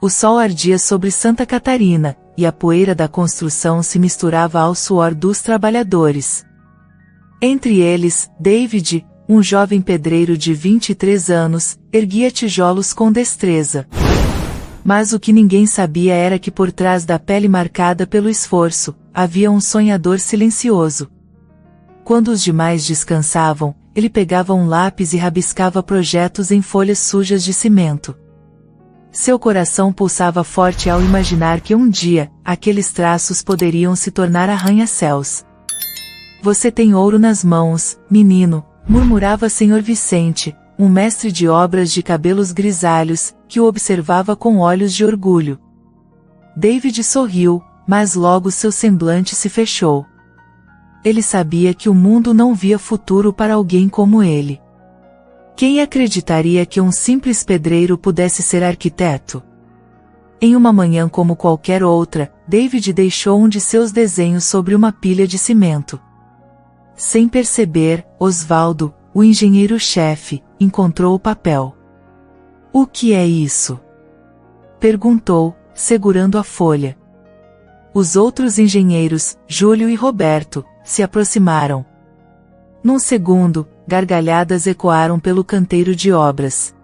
O sol ardia sobre Santa Catarina, e a poeira da construção se misturava ao suor dos trabalhadores. Entre eles, David, um jovem pedreiro de 23 anos, erguia tijolos com destreza. Mas o que ninguém sabia era que por trás da pele marcada pelo esforço, havia um sonhador silencioso. Quando os demais descansavam, ele pegava um lápis e rabiscava projetos em folhas sujas de cimento. Seu coração pulsava forte ao imaginar que um dia, aqueles traços poderiam se tornar arranha-céus. Você tem ouro nas mãos, menino, murmurava Sr. Vicente, um mestre de obras de cabelos grisalhos, que o observava com olhos de orgulho. David sorriu, mas logo seu semblante se fechou. Ele sabia que o mundo não via futuro para alguém como ele. Quem acreditaria que um simples pedreiro pudesse ser arquiteto? Em uma manhã como qualquer outra, David deixou um de seus desenhos sobre uma pilha de cimento. Sem perceber, Osvaldo, o engenheiro-chefe, encontrou o papel. "O que é isso?" perguntou, segurando a folha. Os outros engenheiros, Júlio e Roberto, se aproximaram. Num segundo, gargalhadas ecoaram pelo canteiro de obras.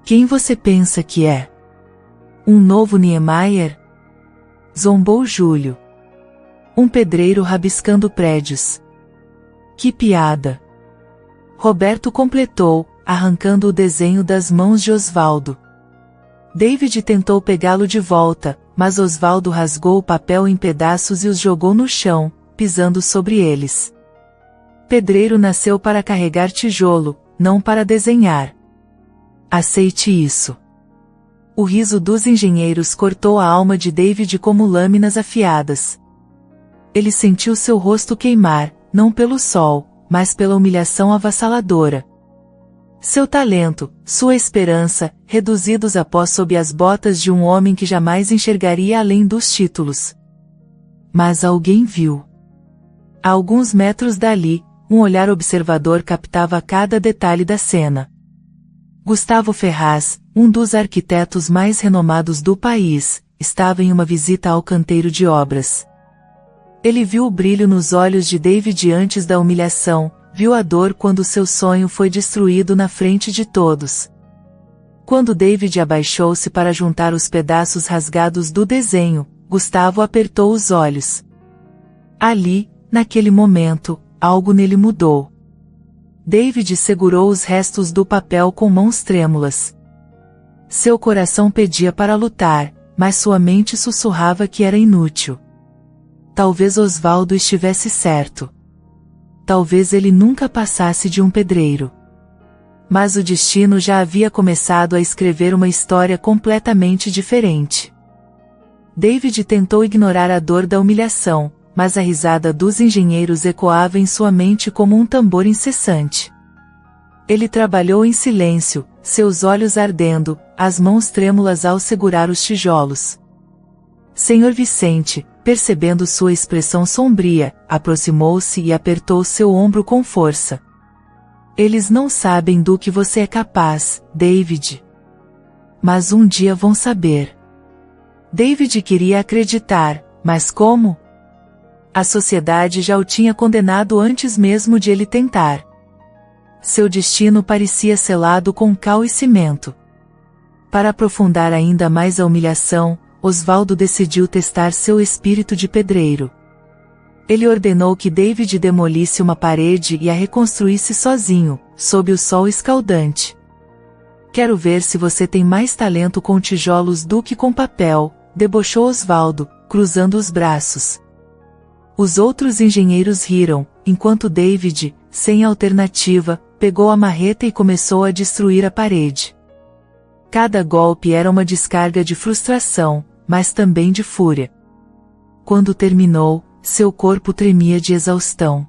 "Quem você pensa que é? Um novo Niemeyer?" zombou Júlio. "Um pedreiro rabiscando prédios." "Que piada!" Roberto completou, arrancando o desenho das mãos de Osvaldo. David tentou pegá-lo de volta, mas Osvaldo rasgou o papel em pedaços e os jogou no chão, pisando sobre eles. Pedreiro nasceu para carregar tijolo, não para desenhar. Aceite isso. O riso dos engenheiros cortou a alma de David como lâminas afiadas. Ele sentiu seu rosto queimar, não pelo sol, mas pela humilhação avassaladora. Seu talento, sua esperança, reduzidos após sob as botas de um homem que jamais enxergaria além dos títulos. Mas alguém viu. A alguns metros dali, um olhar observador captava cada detalhe da cena. Gustavo Ferraz, um dos arquitetos mais renomados do país, estava em uma visita ao canteiro de obras. Ele viu o brilho nos olhos de David antes da humilhação, viu a dor quando seu sonho foi destruído na frente de todos. Quando David abaixou-se para juntar os pedaços rasgados do desenho, Gustavo apertou os olhos. Ali, naquele momento, algo nele mudou. David segurou os restos do papel com mãos trêmulas. Seu coração pedia para lutar, mas sua mente sussurrava que era inútil. Talvez Osvaldo estivesse certo. Talvez ele nunca passasse de um pedreiro. Mas o destino já havia começado a escrever uma história completamente diferente. David tentou ignorar a dor da humilhação, mas a risada dos engenheiros ecoava em sua mente como um tambor incessante. Ele trabalhou em silêncio, seus olhos ardendo, as mãos trêmulas ao segurar os tijolos. Sr. Vicente, percebendo sua expressão sombria, aproximou-se e apertou seu ombro com força. Eles não sabem do que você é capaz, David. Mas um dia vão saber. David queria acreditar, mas como? A sociedade já o tinha condenado antes mesmo de ele tentar. Seu destino parecia selado com cal e cimento. Para aprofundar ainda mais a humilhação, Osvaldo decidiu testar seu espírito de pedreiro. Ele ordenou que David demolisse uma parede e a reconstruísse sozinho, sob o sol escaldante. Quero ver se você tem mais talento com tijolos do que com papel, debochou Osvaldo, cruzando os braços. Os outros engenheiros riram, enquanto David, sem alternativa, pegou a marreta e começou a destruir a parede. Cada golpe era uma descarga de frustração, mas também de fúria. Quando terminou, seu corpo tremia de exaustão.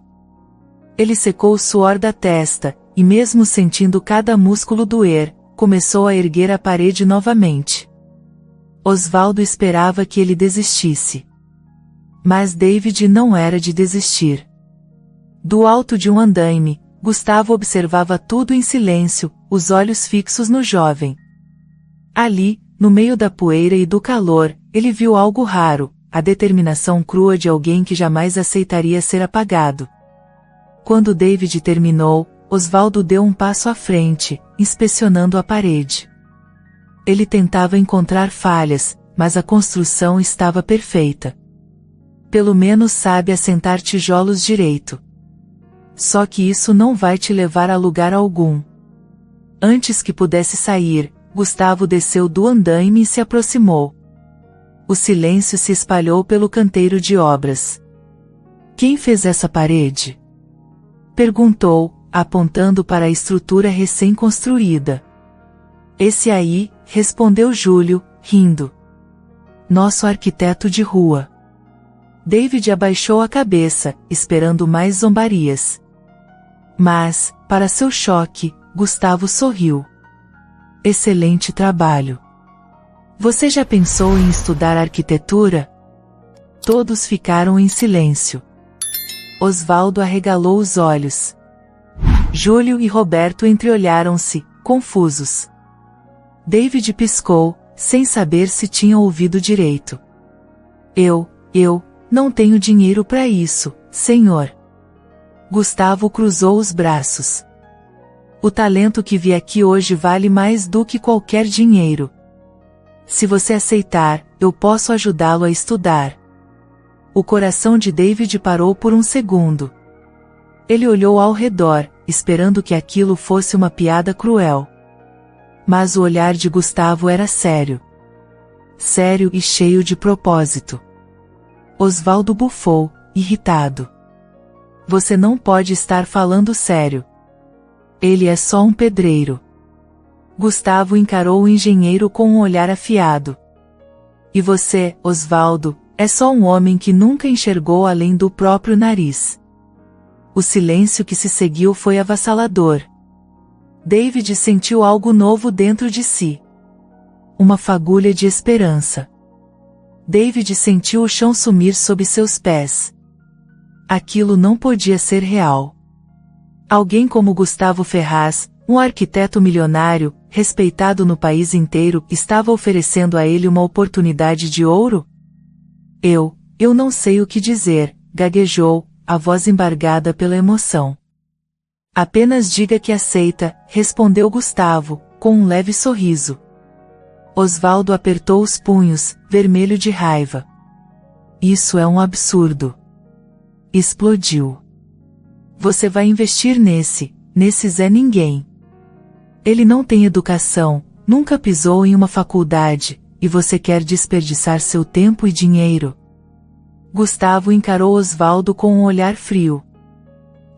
Ele secou o suor da testa, e mesmo sentindo cada músculo doer, começou a erguer a parede novamente. Osvaldo esperava que ele desistisse. Mas David não era de desistir. Do alto de um andaime, Gustavo observava tudo em silêncio, os olhos fixos no jovem. Ali, no meio da poeira e do calor, ele viu algo raro, a determinação crua de alguém que jamais aceitaria ser apagado. Quando David terminou, Osvaldo deu um passo à frente, inspecionando a parede. Ele tentava encontrar falhas, mas a construção estava perfeita. Pelo menos sabe assentar tijolos direito. Só que isso não vai te levar a lugar algum. Antes que pudesse sair, Gustavo desceu do andaime e se aproximou. O silêncio se espalhou pelo canteiro de obras. Quem fez essa parede? Perguntou, apontando para a estrutura recém-construída. Esse aí, respondeu Júlio, rindo. Nosso arquiteto de rua. David abaixou a cabeça, esperando mais zombarias. Mas, para seu choque, Gustavo sorriu. Excelente trabalho. Você já pensou em estudar arquitetura? Todos ficaram em silêncio. Osvaldo arregalou os olhos. Júlio e Roberto entreolharam-se, confusos. David piscou, sem saber se tinha ouvido direito. Eu não tenho dinheiro para isso, senhor. Gustavo cruzou os braços. O talento que vi aqui hoje vale mais do que qualquer dinheiro. Se você aceitar, eu posso ajudá-lo a estudar. O coração de David parou por um segundo. Ele olhou ao redor, esperando que aquilo fosse uma piada cruel. Mas o olhar de Gustavo era sério. Sério e cheio de propósito. Osvaldo bufou, irritado. Você não pode estar falando sério. Ele é só um pedreiro. Gustavo encarou o engenheiro com um olhar afiado. E você, Osvaldo, é só um homem que nunca enxergou além do próprio nariz. O silêncio que se seguiu foi avassalador. David sentiu algo novo dentro de si. Uma fagulha de esperança. David sentiu o chão sumir sob seus pés. Aquilo não podia ser real. Alguém como Gustavo Ferraz, um arquiteto milionário, respeitado no país inteiro, estava oferecendo a ele uma oportunidade de ouro? Eu não sei o que dizer, gaguejou, a voz embargada pela emoção. Apenas diga que aceita, respondeu Gustavo, com um leve sorriso. Osvaldo apertou os punhos, vermelho de raiva. Isso é um absurdo. Explodiu. Você vai investir nesse Zé Ninguém. Ele não tem educação, nunca pisou em uma faculdade, e você quer desperdiçar seu tempo e dinheiro? Gustavo encarou Osvaldo com um olhar frio.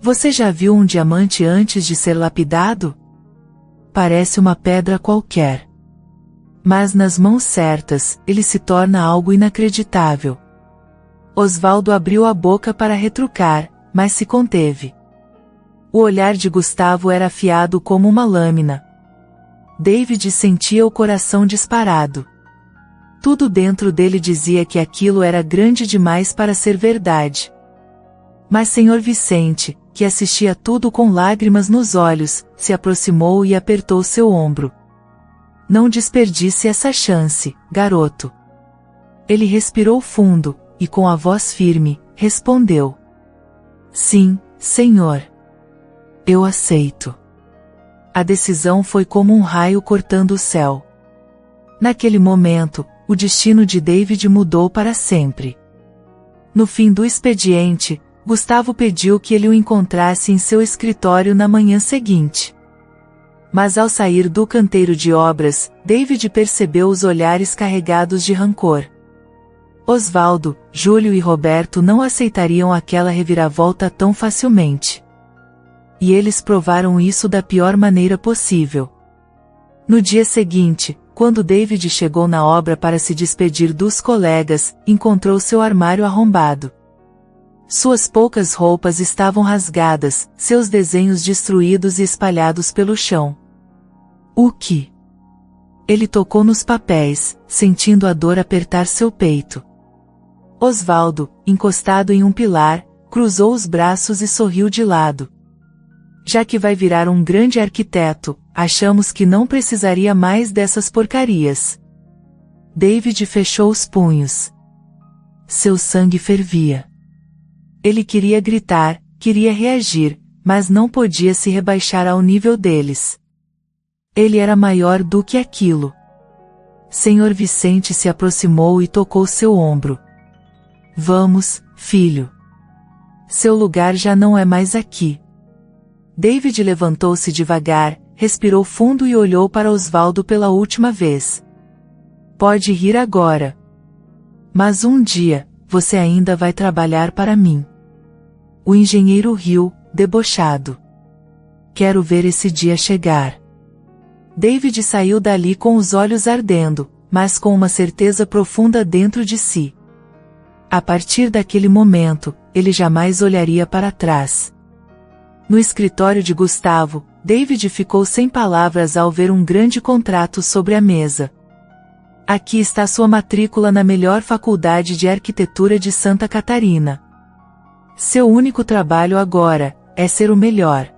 Você já viu um diamante antes de ser lapidado? Parece uma pedra qualquer. Mas nas mãos certas, ele se torna algo inacreditável. Osvaldo abriu a boca para retrucar, mas se conteve. O olhar de Gustavo era afiado como uma lâmina. David sentia o coração disparado. Tudo dentro dele dizia que aquilo era grande demais para ser verdade. Mas Sr. Vicente, que assistia tudo com lágrimas nos olhos, se aproximou e apertou seu ombro. Não desperdice essa chance, garoto. Ele respirou fundo, e com a voz firme, respondeu. Sim, senhor. Eu aceito. A decisão foi como um raio cortando o céu. Naquele momento, o destino de David mudou para sempre. No fim do expediente, Gustavo pediu que ele o encontrasse em seu escritório na manhã seguinte. Mas ao sair do canteiro de obras, David percebeu os olhares carregados de rancor. Osvaldo, Júlio e Roberto não aceitariam aquela reviravolta tão facilmente. E eles provaram isso da pior maneira possível. No dia seguinte, quando David chegou na obra para se despedir dos colegas, encontrou seu armário arrombado. Suas poucas roupas estavam rasgadas, seus desenhos destruídos e espalhados pelo chão. O que? Ele tocou nos papéis, sentindo a dor apertar seu peito. Osvaldo, encostado em um pilar, cruzou os braços e sorriu de lado. Já que vai virar um grande arquiteto, achamos que não precisaria mais dessas porcarias. David fechou os punhos. Seu sangue fervia. Ele queria gritar, queria reagir, mas não podia se rebaixar ao nível deles. Ele era maior do que aquilo. Sr. Vicente se aproximou e tocou seu ombro. Vamos, filho. Seu lugar já não é mais aqui. David levantou-se devagar, respirou fundo e olhou para Osvaldo pela última vez. Pode rir agora. Mas um dia, você ainda vai trabalhar para mim. O engenheiro riu, debochado. Quero ver esse dia chegar. David saiu dali com os olhos ardendo, mas com uma certeza profunda dentro de si. A partir daquele momento, ele jamais olharia para trás. No escritório de Gustavo, David ficou sem palavras ao ver um grande contrato sobre a mesa. Aqui está sua matrícula na melhor faculdade de arquitetura de Santa Catarina. Seu único trabalho agora é ser o melhor.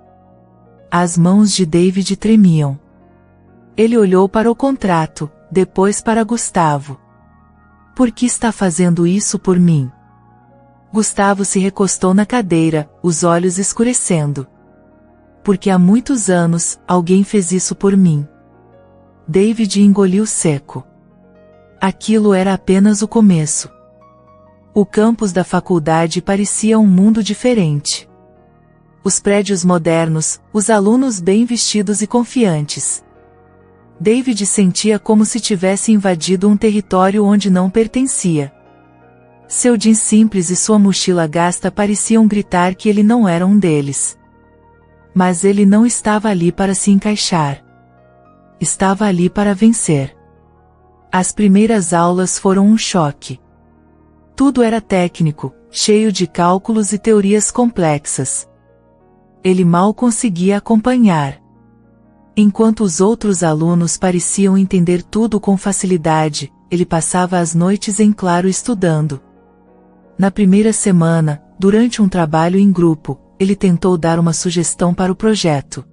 As mãos de David tremiam. Ele olhou para o contrato, depois para Gustavo. Por que está fazendo isso por mim? Gustavo se recostou na cadeira, os olhos escurecendo. Porque há muitos anos, alguém fez isso por mim. David engoliu seco. Aquilo era apenas o começo. O campus da faculdade parecia um mundo diferente. Os prédios modernos, os alunos bem vestidos e confiantes. David sentia como se tivesse invadido um território onde não pertencia. Seu jeans simples e sua mochila gasta pareciam gritar que ele não era um deles. Mas ele não estava ali para se encaixar. Estava ali para vencer. As primeiras aulas foram um choque. Tudo era técnico, cheio de cálculos e teorias complexas. Ele mal conseguia acompanhar. Enquanto os outros alunos pareciam entender tudo com facilidade, ele passava as noites em claro estudando. Na primeira semana, durante um trabalho em grupo, ele tentou dar uma sugestão para o projeto.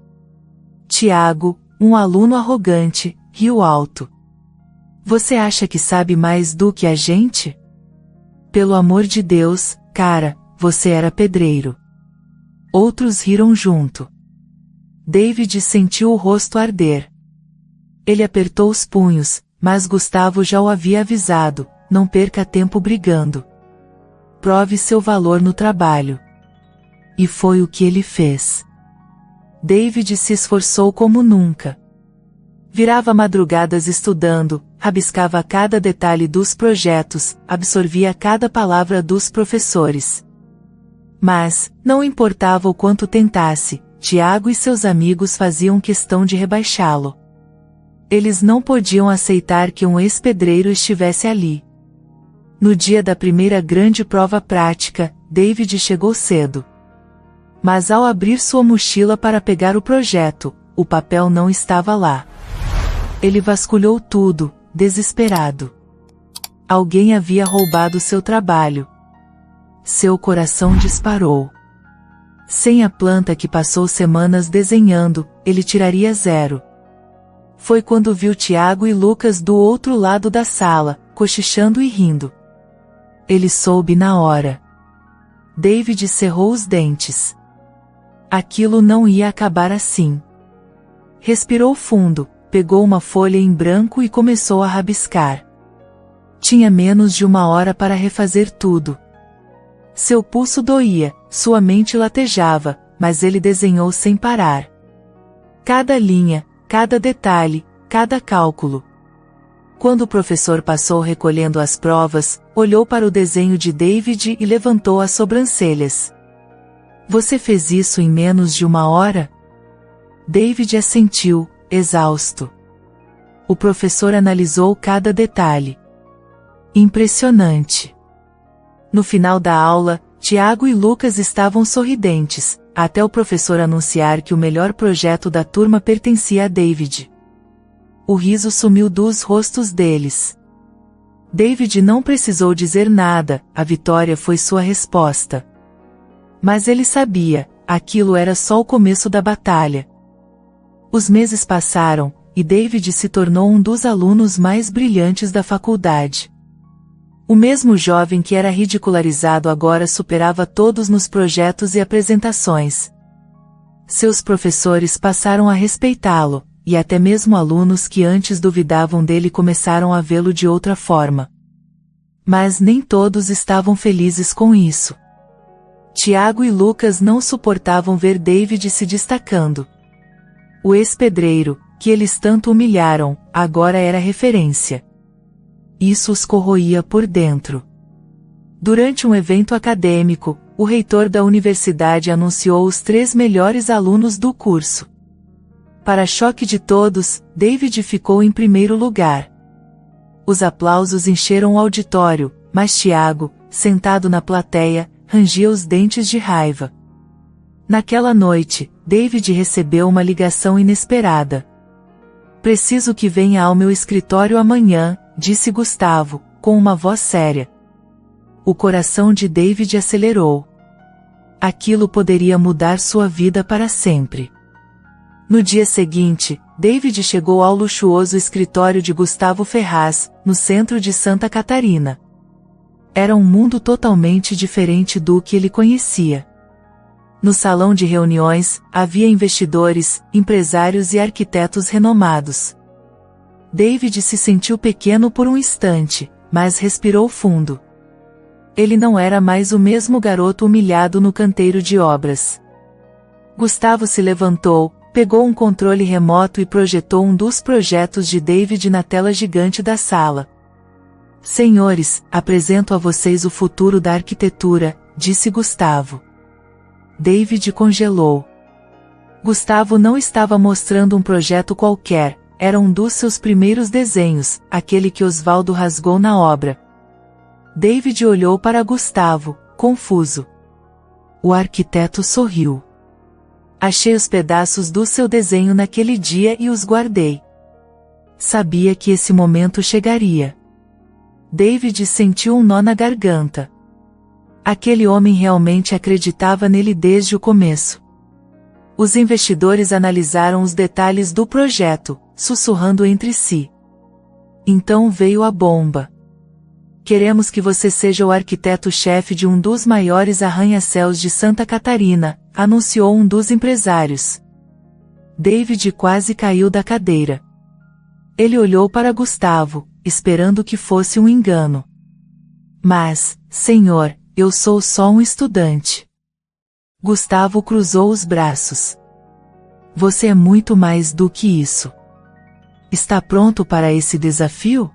Tiago, um aluno arrogante, riu alto. Você acha que sabe mais do que a gente? Pelo amor de Deus, cara, você era pedreiro. Outros riram junto. David sentiu o rosto arder. Ele apertou os punhos, mas Gustavo já o havia avisado, não perca tempo brigando. Prove seu valor no trabalho. E foi o que ele fez. David se esforçou como nunca. Virava madrugadas estudando, rabiscava cada detalhe dos projetos, absorvia cada palavra dos professores. Mas, não importava o quanto tentasse, Tiago e seus amigos faziam questão de rebaixá-lo. Eles não podiam aceitar que um ex-pedreiro estivesse ali. No dia da primeira grande prova prática, David chegou cedo. Mas ao abrir sua mochila para pegar o projeto, o papel não estava lá. Ele vasculhou tudo, desesperado. Alguém havia roubado seu trabalho. Seu coração disparou. Sem a planta que passou semanas desenhando, ele tiraria 0. Foi quando viu Tiago e Lucas do outro lado da sala, cochichando e rindo. Ele soube na hora. David cerrou os dentes. Aquilo não ia acabar assim. Respirou fundo, pegou uma folha em branco e começou a rabiscar. Tinha menos de 1 hora para refazer tudo. Seu pulso doía, sua mente latejava, mas ele desenhou sem parar. Cada linha, cada detalhe, cada cálculo. Quando o professor passou recolhendo as provas, olhou para o desenho de David e levantou as sobrancelhas. Você fez isso em menos de 1 hora? David assentiu, exausto. O professor analisou cada detalhe. Impressionante. No final da aula, Tiago e Lucas estavam sorridentes, até o professor anunciar que o melhor projeto da turma pertencia a David. O riso sumiu dos rostos deles. David não precisou dizer nada, a vitória foi sua resposta. Mas ele sabia, aquilo era só o começo da batalha. Os meses passaram, e David se tornou um dos alunos mais brilhantes da faculdade. O mesmo jovem que era ridicularizado agora superava todos nos projetos e apresentações. Seus professores passaram a respeitá-lo, e até mesmo alunos que antes duvidavam dele começaram a vê-lo de outra forma. Mas nem todos estavam felizes com isso. Tiago e Lucas não suportavam ver David se destacando. O ex-pedreiro, que eles tanto humilharam, agora era referência. Isso os corroía por dentro. Durante um evento acadêmico, o reitor da universidade anunciou os 3 melhores alunos do curso. Para choque de todos, David ficou em primeiro lugar. Os aplausos encheram o auditório, mas Tiago, sentado na plateia, rangia os dentes de raiva. Naquela noite, David recebeu uma ligação inesperada. "Preciso que venha ao meu escritório amanhã", disse Gustavo, com uma voz séria. O coração de David acelerou. Aquilo poderia mudar sua vida para sempre. No dia seguinte, David chegou ao luxuoso escritório de Gustavo Ferraz, no centro de Santa Catarina. Era um mundo totalmente diferente do que ele conhecia. No salão de reuniões, havia investidores, empresários e arquitetos renomados. David se sentiu pequeno por um instante, mas respirou fundo. Ele não era mais o mesmo garoto humilhado no canteiro de obras. Gustavo se levantou, pegou um controle remoto e projetou um dos projetos de David na tela gigante da sala. "Senhores, apresento a vocês o futuro da arquitetura", disse Gustavo. David congelou. Gustavo não estava mostrando um projeto qualquer, era um dos seus primeiros desenhos, aquele que Osvaldo rasgou na obra. David olhou para Gustavo, confuso. O arquiteto sorriu. "Achei os pedaços do seu desenho naquele dia e os guardei. Sabia que esse momento chegaria." David sentiu um nó na garganta. Aquele homem realmente acreditava nele desde o começo. Os investidores analisaram os detalhes do projeto, sussurrando entre si. Então veio a bomba. "Queremos que você seja o arquiteto-chefe de um dos maiores arranha-céus de Santa Catarina", anunciou um dos empresários. David quase caiu da cadeira. Ele olhou para Gustavo, esperando que fosse um engano. "Mas, senhor, eu sou só um estudante." Gustavo cruzou os braços. "Você é muito mais do que isso. Está pronto para esse desafio?"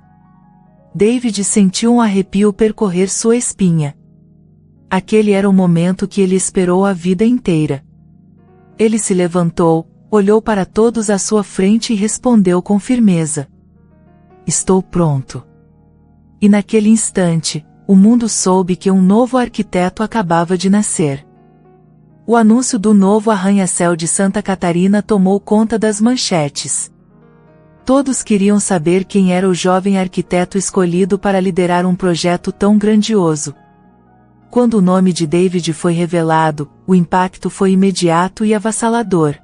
David sentiu um arrepio percorrer sua espinha. Aquele era o momento que ele esperou a vida inteira. Ele se levantou, olhou para todos à sua frente e respondeu com firmeza: "Estou pronto." E naquele instante, o mundo soube que um novo arquiteto acabava de nascer. O anúncio do novo arranha-céu de Santa Catarina tomou conta das manchetes. Todos queriam saber quem era o jovem arquiteto escolhido para liderar um projeto tão grandioso. Quando o nome de David foi revelado, o impacto foi imediato e avassalador.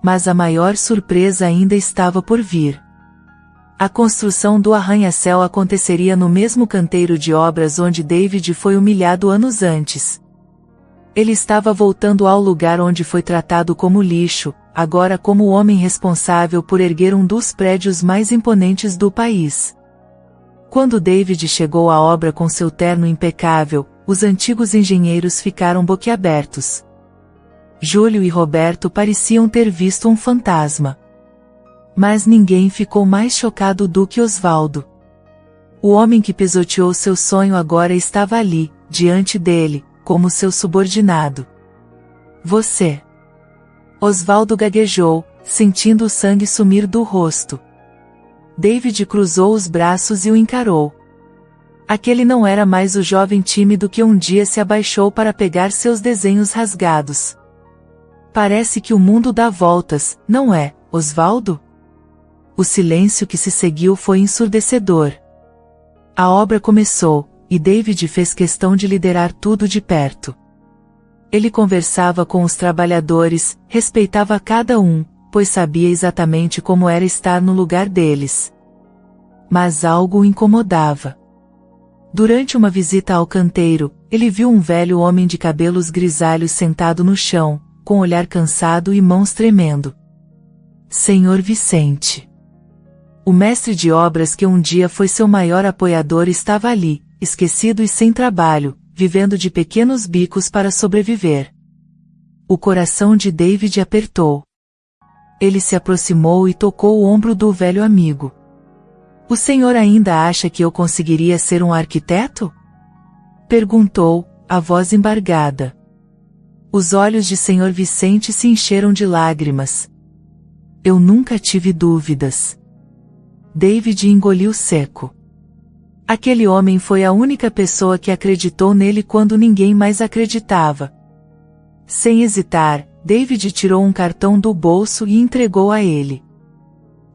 Mas a maior surpresa ainda estava por vir. A construção do arranha-céu aconteceria no mesmo canteiro de obras onde David foi humilhado anos antes. Ele estava voltando ao lugar onde foi tratado como lixo, agora como o homem responsável por erguer um dos prédios mais imponentes do país. Quando David chegou à obra com seu terno impecável, os antigos engenheiros ficaram boquiabertos. Júlio e Roberto pareciam ter visto um fantasma. Mas ninguém ficou mais chocado do que Osvaldo. O homem que pisoteou seu sonho agora estava ali, diante dele, como seu subordinado. "Você." Osvaldo gaguejou, sentindo o sangue sumir do rosto. David cruzou os braços e o encarou. Aquele não era mais o jovem tímido que um dia se abaixou para pegar seus desenhos rasgados. "Parece que o mundo dá voltas, não é, Osvaldo?" O silêncio que se seguiu foi ensurdecedor. A obra começou, e David fez questão de liderar tudo de perto. Ele conversava com os trabalhadores, respeitava cada um, pois sabia exatamente como era estar no lugar deles. Mas algo o incomodava. Durante uma visita ao canteiro, ele viu um velho homem de cabelos grisalhos sentado no chão, com olhar cansado e mãos tremendo. Senhor Vicente. O mestre de obras que um dia foi seu maior apoiador estava ali, esquecido e sem trabalho, vivendo de pequenos bicos para sobreviver. O coração de David apertou. Ele se aproximou e tocou o ombro do velho amigo. O senhor ainda acha que eu conseguiria ser um arquiteto? Perguntou, a voz embargada. Os olhos de Senhor Vicente se encheram de lágrimas. Eu nunca tive dúvidas. David engoliu seco. Aquele homem foi a única pessoa que acreditou nele quando ninguém mais acreditava. Sem hesitar, David tirou um cartão do bolso e entregou a ele.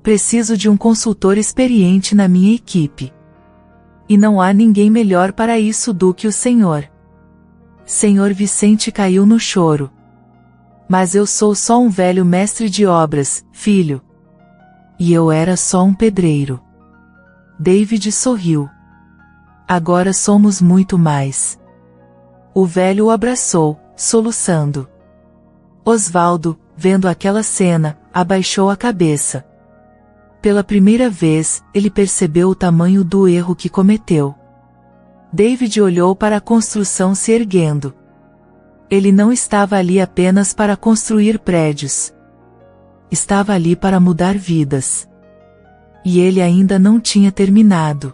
Preciso de um consultor experiente na minha equipe. E não há ninguém melhor para isso do que o senhor. Senhor Vicente caiu no choro. Mas eu sou só um velho mestre de obras, filho. E eu era só um pedreiro. David sorriu. Agora somos muito mais. O velho o abraçou, soluçando. Osvaldo, vendo aquela cena, abaixou a cabeça. Pela primeira vez, ele percebeu o tamanho do erro que cometeu. David olhou para a construção se erguendo. Ele não estava ali apenas para construir prédios. Estava ali para mudar vidas. E ele ainda não tinha terminado.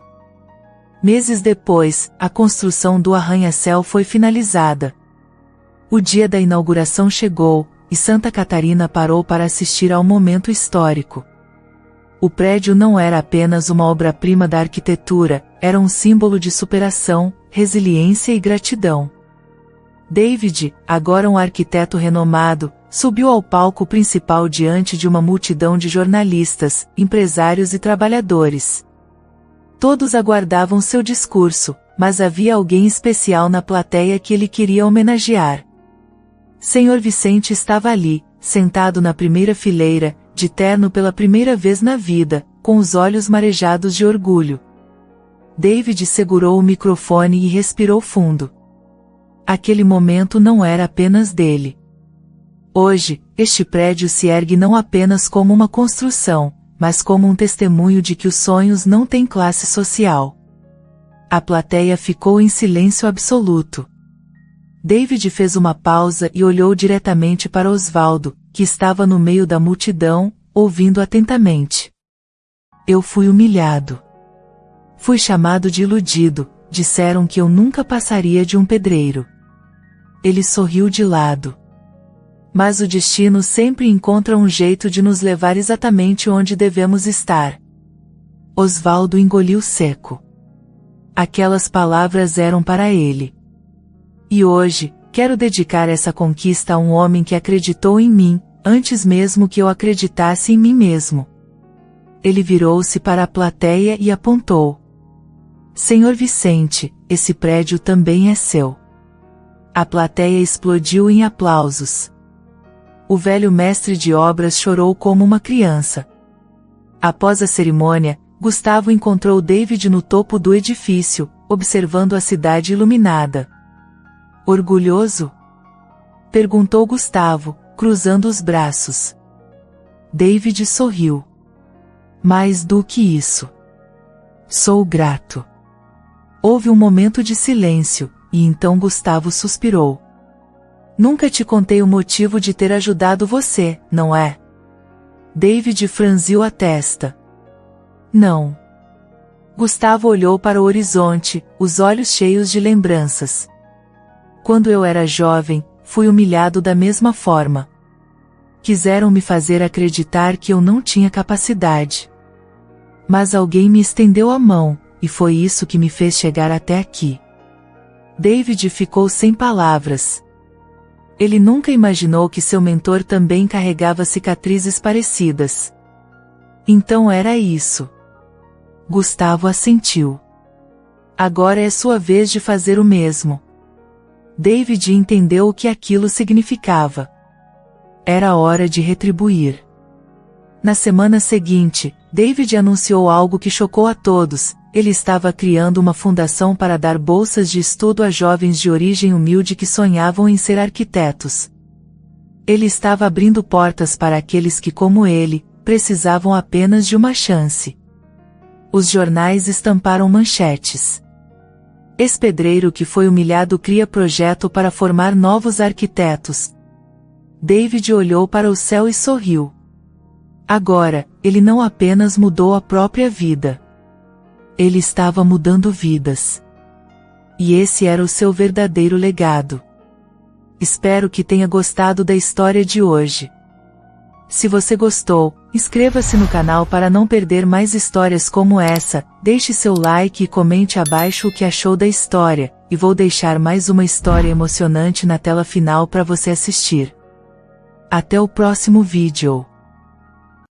Meses depois, a construção do arranha-céu foi finalizada. O dia da inauguração chegou, e Santa Catarina parou para assistir ao momento histórico. O prédio não era apenas uma obra-prima da arquitetura, era um símbolo de superação, resiliência e gratidão. David, agora um arquiteto renomado, subiu ao palco principal diante de uma multidão de jornalistas, empresários e trabalhadores. Todos aguardavam seu discurso, mas havia alguém especial na plateia que ele queria homenagear. Senhor Vicente estava ali, sentado na primeira fileira, de terno pela primeira vez na vida, com os olhos marejados de orgulho. David segurou o microfone e respirou fundo. Aquele momento não era apenas dele. Hoje, este prédio se ergue não apenas como uma construção, mas como um testemunho de que os sonhos não têm classe social. A plateia ficou em silêncio absoluto. David fez uma pausa e olhou diretamente para Osvaldo, que estava no meio da multidão, ouvindo atentamente. Eu fui humilhado. Fui chamado de iludido, disseram que eu nunca passaria de um pedreiro. Ele sorriu de lado. Mas o destino sempre encontra um jeito de nos levar exatamente onde devemos estar. Osvaldo engoliu seco. Aquelas palavras eram para ele. E hoje, quero dedicar essa conquista a um homem que acreditou em mim, antes mesmo que eu acreditasse em mim mesmo. Ele virou-se para a plateia e apontou. Senhor Vicente, esse prédio também é seu. A plateia explodiu em aplausos. O velho mestre de obras chorou como uma criança. Após a cerimônia, Gustavo encontrou David no topo do edifício, observando a cidade iluminada. Orgulhoso? Perguntou Gustavo, cruzando os braços. David sorriu. Mais do que isso. Sou grato. Houve um momento de silêncio, e então Gustavo suspirou. Nunca te contei o motivo de ter ajudado você, não é? David franziu a testa. Não. Gustavo olhou para o horizonte, os olhos cheios de lembranças. Quando eu era jovem, fui humilhado da mesma forma. Quiseram me fazer acreditar que eu não tinha capacidade. Mas alguém me estendeu a mão, e foi isso que me fez chegar até aqui. David ficou sem palavras. Ele nunca imaginou que seu mentor também carregava cicatrizes parecidas. Então era isso. Gustavo assentiu. Agora é sua vez de fazer o mesmo. David entendeu o que aquilo significava. Era hora de retribuir. Na semana seguinte, David anunciou algo que chocou a todos. Ele estava criando uma fundação para dar bolsas de estudo a jovens de origem humilde que sonhavam em ser arquitetos. Ele estava abrindo portas para aqueles que, como ele, precisavam apenas de uma chance. Os jornais estamparam manchetes. Ex-pedreiro que foi humilhado cria projeto para formar novos arquitetos. David olhou para o céu e sorriu. Agora, ele não apenas mudou a própria vida. Ele estava mudando vidas. E esse era o seu verdadeiro legado. Espero que tenha gostado da história de hoje. Se você gostou, inscreva-se no canal para não perder mais histórias como essa, deixe seu like e comente abaixo o que achou da história, e vou deixar mais uma história emocionante na tela final para você assistir. Até o próximo vídeo.